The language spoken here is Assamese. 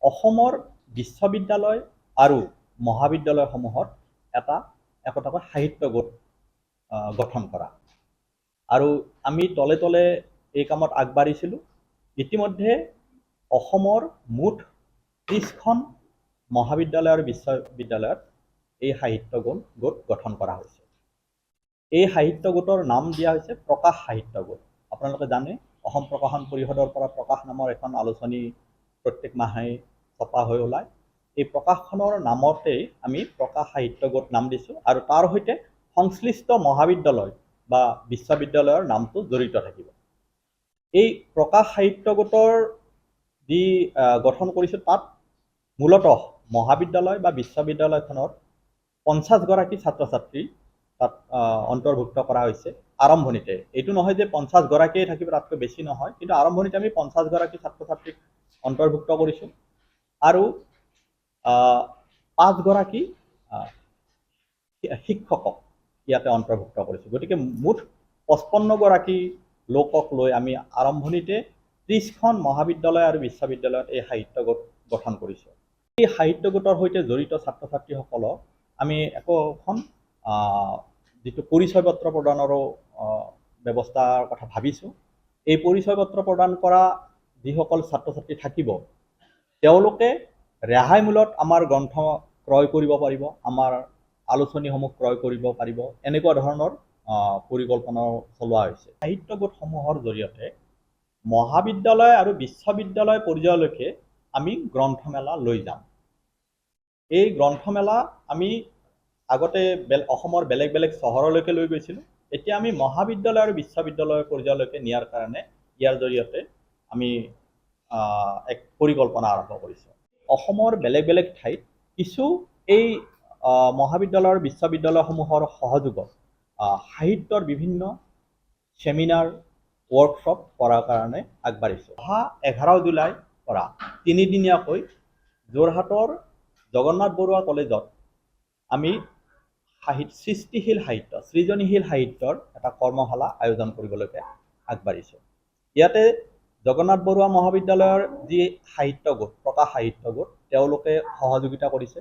অসমৰ বিশ্ববিদ্যালয় আৰু মহাবিদ্যালয়সমূহত একোটাকৈ সাহিত্য গোট গঠন কৰা। আৰু আমি তলে তলে এই কামত আগবাঢ়িছিলোঁ। ইতিমধ্যে অসমৰ মুঠ 30খন মহাবিদ্যালয় আৰু বিশ্ববিদ্যালয়ত এই সাহিত্য গোট গঠন কৰা হৈছে। এই সাহিত্য গোটৰ নাম দিয়া হৈছে প্ৰকাশ সাহিত্য গোট। আপোনালোকে জানে অসম প্ৰকাশন পৰিষদৰ পৰা প্ৰকাশ নামৰ এখন আলোচনী প্ৰত্যেক মাহে ছপা হৈ ওলায়। এই প্ৰকাশখনৰ নামতেই আমি প্ৰকাশ সাহিত্য গোট নাম দিছোঁ আৰু তাৰ সৈতে সংশ্লিষ্ট মহাবিদ্যালয় বা বিশ্ববিদ্যালয়ৰ নামটো জড়িত থাকিব। এই প্ৰকাশ সাহিত্য গোটৰ যি গঠন কৰিছোঁ তাত মূলতঃ মহাবিদ্যালয় বা বিশ্ববিদ্যালয়খনৰ 50গৰাকী ছাত্ৰ ছাত্ৰী তাত অন্তৰ্ভুক্ত কৰা হৈছে আৰম্ভণিতে। এইটো নহয় যে 50গৰাকীয়ে থাকিব, তাতকৈ বেছি নহয়, কিন্তু আৰম্ভণিতে আমি 50গৰাকী ছাত্ৰ ছাত্ৰীক অন্তৰ্ভুক্ত কৰিছোঁ আৰু 5গৰাকী শিক্ষকক ইয়াতে অন্তৰ্ভুক্ত কৰিছোঁ। গতিকে মুঠ 55গৰাকী লোকক লৈ আমি আৰম্ভণিতে 30খন মহাবিদ্যালয় আৰু বিশ্ববিদ্যালয়ত এই সাহিত্য গোট গঠন কৰিছোঁ। এই সাহিত্য গোটৰ সৈতে জড়িত ছাত্ৰ ছাত্ৰীসকলক আমি একোখন যিটো পৰিচয় পত্ৰ প্ৰদানৰো ব্যৱস্থাৰ কথা ভাবিছোঁ। এই পৰিচয় পত্ৰ প্ৰদান কৰা যিসকল ছাত্ৰ ছাত্ৰী থাকিব তেওঁলোকে ৰেহাই মূল্যত আমাৰ গ্ৰন্থ ক্ৰয় কৰিব পাৰিব, আমাৰ আলোচনীসমূহ ক্ৰয় কৰিব পাৰিব, এনেকুৱা ধৰণৰ পৰিকল্পনা চলোৱা হৈছে। সাহিত্য গোটসমূহৰ জৰিয়তে মহাবিদ্যালয় আৰু বিশ্ববিদ্যালয় পৰ্যায়লৈকে আমি গ্ৰন্থমেলা লৈ যাম। এই গ্ৰন্থমেলা আমি আগতে অসমৰ বেলেগ বেলেগ চহৰলৈকে লৈ গৈছিলোঁ। এতিয়া আমি মহাবিদ্যালয় আৰু বিশ্ববিদ্যালয় পৰ্যায়লৈকে নিয়াৰ কাৰণে ইয়াৰ জৰিয়তে আমি এক পৰিকল্পনা আৰম্ভ কৰিছোঁ। অসমৰ বেলেগ বেলেগ ঠাইত কিছু এই মহাবিদ্যালয় আৰু বিশ্ববিদ্যালয়সমূহৰ সহযোগত সাহিত্যৰ বিভিন্ন চেমিনাৰ ৱৰ্কশ্বপ কৰাৰ কাৰণে আগবাঢ়িছোঁ। অহা 11 জুলাইৰ পৰা 3দিনীয়াকৈ যোৰহাটৰ জগন্নাথ বৰুৱা কলেজত আমি সৃষ্টিশীল সাহিত্য, সৃজনীশীল সাহিত্যৰ এটা কৰ্মশালা আয়োজন কৰিবলৈকে আগবাঢ়িছোঁ। ইয়াতে জগন্নাথ বৰুৱা মহাবিদ্যালয়ৰ যি সাহিত্য গোট, প্ৰকাশ সাহিত্য গোট, তেওঁলোকে সহযোগিতা কৰিছে।